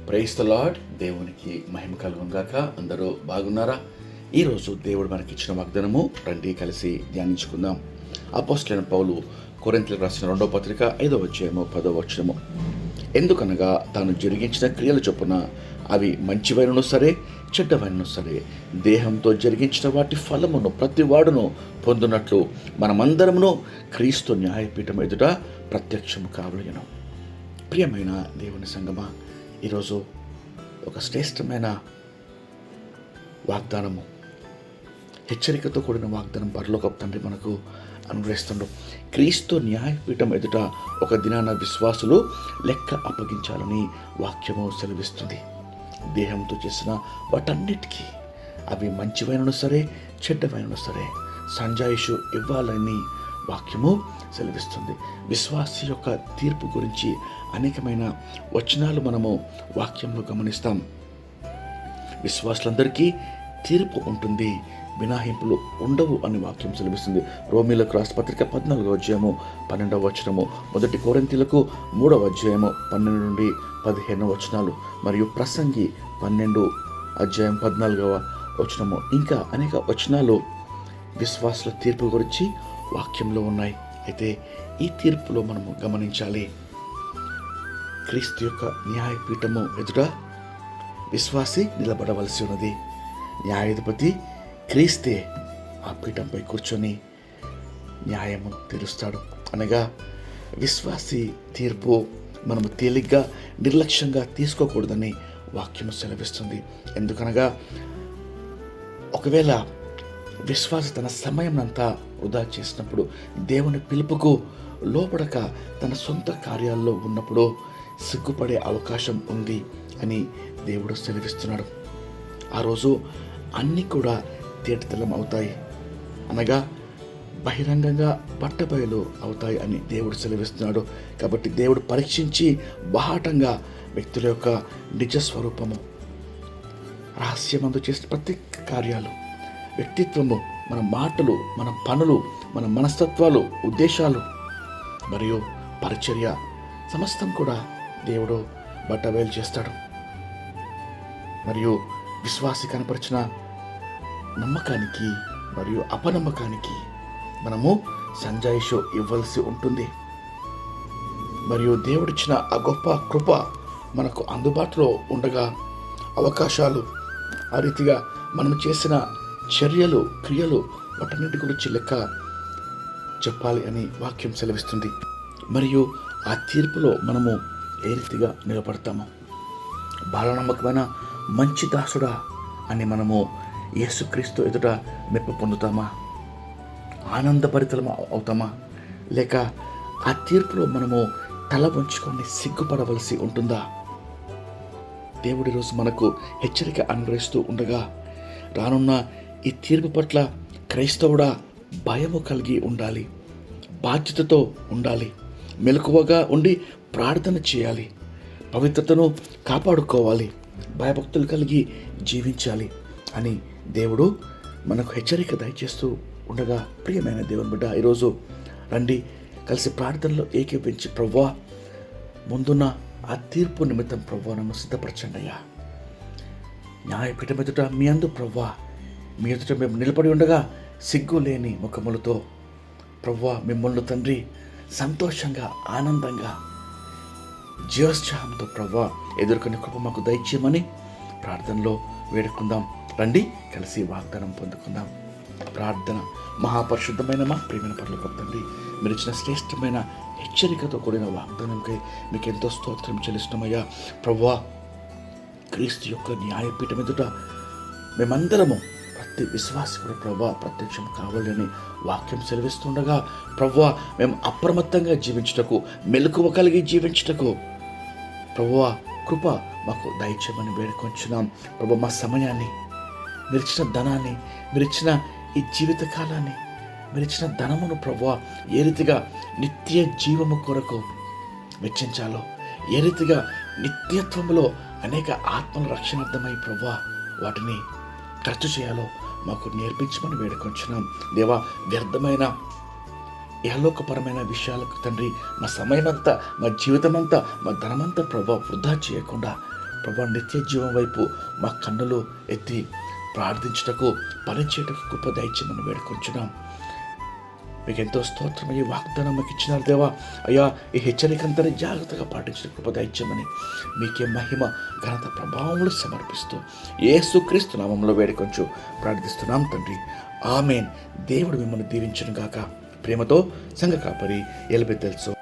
Praise the lord. దేవునికి మహిమ కలుగును గాక. అందరూ బాగున్నారా? ఈరోజు దేవుడు మనకిచ్చిన వాగ్దానము రండి కలిసి ధ్యానించుకుందాం. అపోస్తలుడైన పౌలు కొరింథీయులకు రాసిన 2వ పత్రిక 5వ అధ్యాయము 10వ వచనము. ఎందుకనగా తాను జరిగించిన క్రియల చొప్పున అవి మంచివైనను సరే చెడ్డవైనను సరే దేహంతో జరిగించిన వాటి ఫలమును ప్రతి వాడును పొందునట్లు మనమందరమును క్రీస్తు న్యాయపీఠం ఎదుట ప్రత్యక్షము కావలెను. ప్రియమైన దేవుని సంగమా, ఈరోజు ఒక శ్రేష్టమైన వాగ్దానము, హెచ్చరికతో కూడిన వాగ్దానం పరలోక తండ్రి మనకు అనుగ్రహిస్తుండడు. క్రీస్తు న్యాయపీఠం ఎదుట ఒక దినాన విశ్వాసులు లెక్క అప్పగించాలని వాక్యము సెలవిస్తుంది. దేహంతో చేసిన వాటన్నిటికీ అవి మంచివైనను సరే చెడ్డవైనను సరే సంజాయిషు ఇవ్వాలని వాక్యము సెలవిస్తుంది. విశ్వాసి యొక్క తీర్పు గురించి అనేకమైన వచనాలు మనము వాక్యంలో గమనిస్తాం. విశ్వాసులందరికీ తీర్పు ఉంటుంది, మినహాయింపులు ఉండవు అని వాక్యం సెలవిస్తుంది. రోమీయులకు రాసిన పత్రిక 14వ అధ్యాయము 12వ వచనము, 1 కొరింథీయులకు 3వ అధ్యాయము 12 నుండి 15 వచనాలు, మరియు ప్రసంగి 12 అధ్యాయం 14వ వచనము, ఇంకా అనేక వచనాలు విశ్వాసుల తీర్పు గురించి వాక్యంలో ఉన్నాయి. అయితే ఈ తీర్పులో మనము గమనించాలి, క్రీస్తు యొక్క న్యాయపీఠము ఎదుట విశ్వాసి నిలబడవలసి ఉన్నది. న్యాయాధిపతి క్రీస్తే ఆ పీఠంపై కూర్చొని న్యాయము తీరుస్తాడు. అనగా విశ్వాసి తీర్పు మనము తేలిగ్గా నిర్లక్ష్యంగా తీసుకోకూడదని వాక్యము సెలవిస్తుంది. ఎందుకనగా ఒకవేళ విశ్వాసి తన సమయం అంతా వృధా చేసినప్పుడు, దేవుని పిలుపుకు లోపడక తన సొంత కార్యాల్లో ఉన్నప్పుడు సిగ్గుపడే అవకాశం ఉంది అని దేవుడు సెలవిస్తున్నాడు. ఆ రోజు అన్నీ కూడా తేటతెల్లం అవుతాయి, అనగా బహిరంగంగా పట్టబయలు అవుతాయి అని దేవుడు సెలవిస్తున్నాడు. కాబట్టి దేవుడు పరీక్షించి బాహాటంగా వ్యక్తుల యొక్క నిజ స్వరూపము, రహస్యమందు చేసిన ప్రతి కార్యాలు, వ్యక్తిత్వము, మన మాటలు, మన పనులు, మన మనస్తత్వాలు, ఉద్దేశాలు మరియు పరిచర్య సమస్తం కూడా దేవుడు బట్టబయలు చేస్తాడు. మరియు విశ్వాసి కనపరిచిన నమ్మకానికి మరియు అపనమ్మకానికి మనము సంజాయిషు ఇవ్వాల్సి ఉంటుంది. మరియు దేవుడిచ్చిన ఆ గొప్ప కృప మనకు అందుబాటులో ఉండగా అవకాశాలు, ఆ రీతిగా మనం చేసిన చర్యలు, క్రియలు, వాటన్నిటి గురించి లెక్క చెప్పాలి అని వాక్యం సెలవిస్తుంది. మరియు ఆ తీర్పులో మనము ఏ రీతిగా నిలబడతాము? బాలనమ్మకమైన మంచి దాసుడా అని మనము యేసుక్రీస్తు ఎదుట మెప్పు పొందుతామా? ఆనందభరితలం అవుతామా? లేక ఆ తీర్పులో మనము తల వంచుకొని సిగ్గుపడవలసి ఉంటుందా? దేవుడి రోజు మనకు హెచ్చరిక అనుగ్రహిస్తూ ఉండగా, రానున్న ఈ తీర్పు పట్ల క్రైస్తవుడా భయము కలిగి ఉండాలి, బాధ్యతతో ఉండాలి, మెలకువగా ఉండి ప్రార్థన చేయాలి, పవిత్రతను కాపాడుకోవాలి, భయభక్తులు కలిగి జీవించాలి అని దేవుడు మనకు హెచ్చరిక దయచేస్తూ ఉండగా, ప్రియమైన దేవుని బిడ్డ, ఈరోజు రండి కలిసి ప్రార్థనలో ఏకీపించి, ప్రభువా ముందున్న ఆ తీర్పు నిమిత్తం ప్రభువా నన్ను సిద్ధపరచండి అయ్యా. న్యాయపీఠం ఎదుట మీ అందు ప్రభువా, మీ ఎదుట మేము నిలబడి ఉండగా సిగ్గు లేని ముఖములతో ప్రభువా మిమ్మల్ని తండ్రి సంతోషంగా, ఆనందంగా, జీవోత్సాహంతో ప్రభువా ఎదుర్కొనే కృప మాకు దయచేయమని ప్రార్థనలో వేడుకుందాం. రండి కలిసి వాగ్దానం పొందుకుందాం. ప్రార్థన. మహాపరిశుద్ధమైన మా ప్రియమైన పరలోకపు తండ్రి, మీరు ఇచ్చిన శ్రేష్టమైన హెచ్చరికతో కూడిన వాగ్దానంకై మీకు ఎంతో స్తోత్రం చెల్లిస్తున్నామయ్యా. ప్రభువా క్రీస్తు యొక్క న్యాయపీఠం ఎదుట మేమందరము, ప్రతి విశ్వాసి కూడా ప్రభువా ప్రత్యక్షం కావాలని వాక్యం సెలవిస్తుండగా, ప్రభువా మేము అప్రమత్తంగా జీవించుటకు, మెలకువ కలిగి జీవించుటకు ప్రభువా కృప మాకు దయచేయమని వేడుకొంచున్నాం. ప్రభు మా సమయాన్ని, మీరిచ్చిన ధనాన్ని, మీరిచ్చిన ఈ జీవిత కాలాన్ని, మీరిచ్చిన ధనమును ప్రభువా ఏ రీతిగా నిత్య జీవము కొరకు వెచ్చించాలో, ఏ రీతిగా నిత్యత్వంలో అనేక ఆత్మల రక్షణార్థమై ప్రభువా వాటిని ఖర్చు చేయాలో మాకు నేర్పించమని వేడుకొంచున్నాం. దేవా, వ్యర్థమైన ఇహలోకపరమైన విషయాలకు తండ్రి మా సమయమంతా, మా జీవితమంతా, మా ధనమంతా ప్రభా వృధా చేయకుండా ప్రభా నిత్య జీవం వైపు మా కన్నులు ఎత్తి ప్రార్థించుటకు పనిచేయటకు గొప్ప దయచేయమని వేడుకొంచున్నాం. మీకు ఎంతో స్తోత్రం. ఈ వాగ్దానం మాకు ఇచ్చినారు దేవా. అయ్యా, ఈ హెచ్చరికంతా జాగ్రత్తగా పాటించిన కృప దయచేయమని మీకే మహిమ ఘనత ప్రభావములు సమర్పిస్తూ యేసుక్రీస్తు నామములో వేడుకొంచు ప్రార్థిస్తున్నాం తండ్రి. ఆమేన్. దేవుడు మిమ్మల్ని దీవించును గాక. ప్రేమతో సంఘ కాపరి ఎలిబెతెల్సు.